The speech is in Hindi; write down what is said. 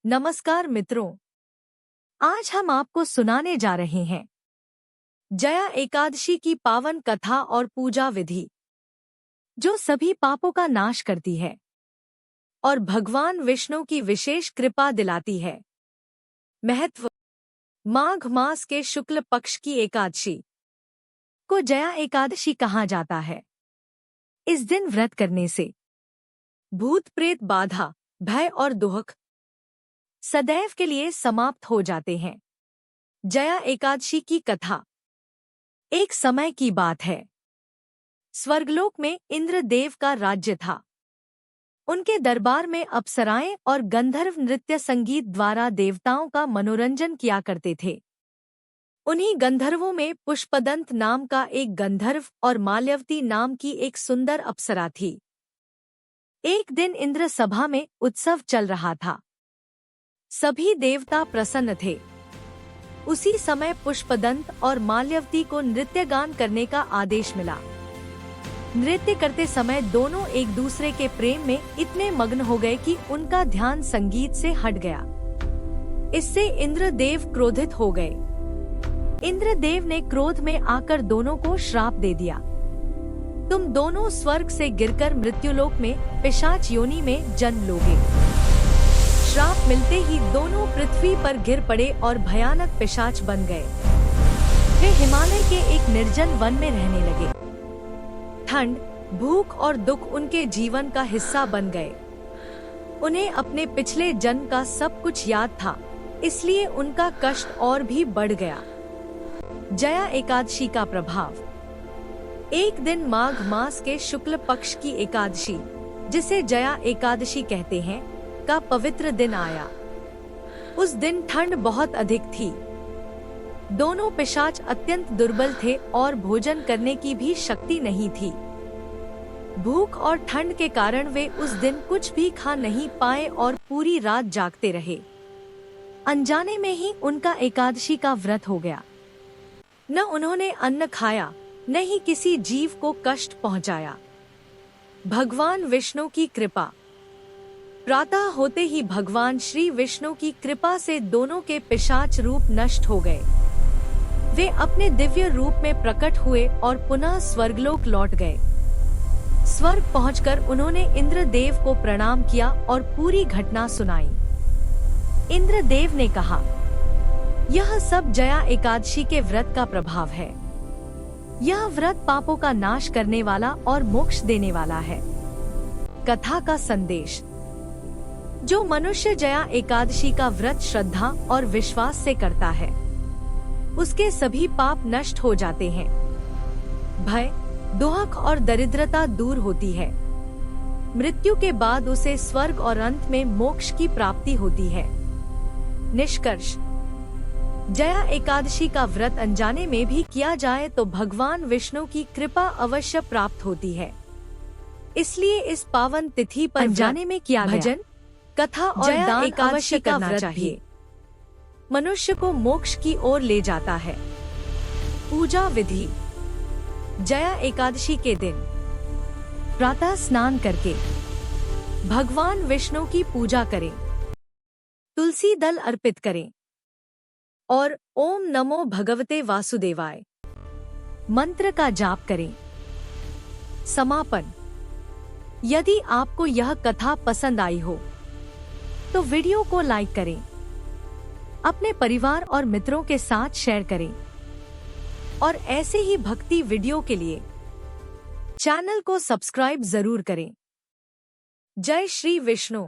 नमस्कार मित्रों, आज हम आपको सुनाने जा रहे हैं जया एकादशी की पावन कथा और पूजा विधि, जो सभी पापों का नाश करती है और भगवान विष्णु की विशेष कृपा दिलाती है। महत्व: माघ मास के शुक्ल पक्ष की एकादशी को जया एकादशी कहा जाता है। इस दिन व्रत करने से भूत प्रेत बाधा, भय और दुख सदैव के लिए समाप्त हो जाते हैं। जया एकादशी की कथा। एक समय की बात है, स्वर्गलोक में इंद्रदेव का राज्य था। उनके दरबार में अप्सराएं और गंधर्व नृत्य संगीत द्वारा देवताओं का मनोरंजन किया करते थे। उन्हीं गंधर्वों में पुष्पदंत नाम का एक गंधर्व और माल्यवती नाम की एक सुंदर अप्सरा थी। एक दिन इंद्र सभा में उत्सव चल रहा था। सभी देवता प्रसन्न थे। उसी समय पुष्पदंत और माल्यवती को नृत्य गान करने का आदेश मिला। नृत्य करते समय दोनों एक दूसरे के प्रेम में इतने मग्न हो गए कि उनका ध्यान संगीत से हट गया। इससे इंद्रदेव क्रोधित हो गए। इंद्रदेव ने क्रोध में आकर दोनों को श्राप दे दिया। तुम दोनों स्वर्ग से गिरकर मृत्युलोक में पिशाच योनि में जन्म लोगे। श्राप मिलते ही दोनों पृथ्वी पर गिर पड़े और भयानक पिशाच बन गए। वे हिमालय के एक निर्जन वन में रहने लगे। ठंड, भूख और दुख उनके जीवन का हिस्सा बन गए। उन्हें अपने पिछले जन्म का सब कुछ याद था, इसलिए उनका कष्ट और भी बढ़ गया। जया एकादशी का प्रभाव। एक दिन माघ मास के शुक्ल पक्ष की एकादशी, जिसे जया एकादशी कहते हैं, का पवित्र दिन आया। उस दिन ठंड बहुत अधिक थी। दोनों पिशाच अत्यंत दुर्बल थे और भोजन करने की भी शक्ति नहीं थी। भूख और ठंड के कारण वे उस दिन कुछ भी खा नहीं पाए और पूरी रात जागते रहे। अनजाने में ही उनका एकादशी का व्रत हो गया। न उन्होंने अन्न खाया, न ही किसी जीव को कष्ट पहुंचाया। भगवान विष्णु की कृपा। प्रातः होते ही भगवान श्री विष्णु की कृपा से दोनों के पिशाच रूप नष्ट हो गए। वे अपने दिव्य रूप में प्रकट हुए और पुनः स्वर्गलोक लौट गए। स्वर्ग पहुंचकर उन्होंने इंद्रदेव को प्रणाम किया और पूरी घटना सुनाई। इंद्रदेव ने कहा, यह सब जया एकादशी के व्रत का प्रभाव है। यह व्रत पापों का नाश करने वाला और मोक्ष देने वाला है। कथा का संदेश। जो मनुष्य जया एकादशी का व्रत श्रद्धा और विश्वास से करता है, उसके सभी पाप नष्ट हो जाते हैं। भय, दुख और दरिद्रता दूर होती है। मृत्यु के बाद उसे स्वर्ग और अंत में मोक्ष की प्राप्ति होती है। निष्कर्ष: जया एकादशी का व्रत अनजाने में भी किया जाए तो भगवान विष्णु की कृपा अवश्य प्राप्त होती है। इसलिए इस पावन तिथि पर अनजाने में किया भजन, कथा और दान एकादशी का व्रत चाहिए। मनुष्य को मोक्ष की ओर ले जाता है। पूजा विधि। जया एकादशी के दिन प्रातः स्नान करके भगवान विष्णु की पूजा करें। तुलसी दल अर्पित करें और ओम नमो भगवते वासुदेवाय मंत्र का जाप करें। समापन। यदि आपको यह कथा पसंद आई हो तो वीडियो को लाइक करें, अपने परिवार और मित्रों के साथ शेयर करें और ऐसे ही भक्ति वीडियो के लिए चैनल को सब्सक्राइब जरूर करें। जय श्री विष्णु।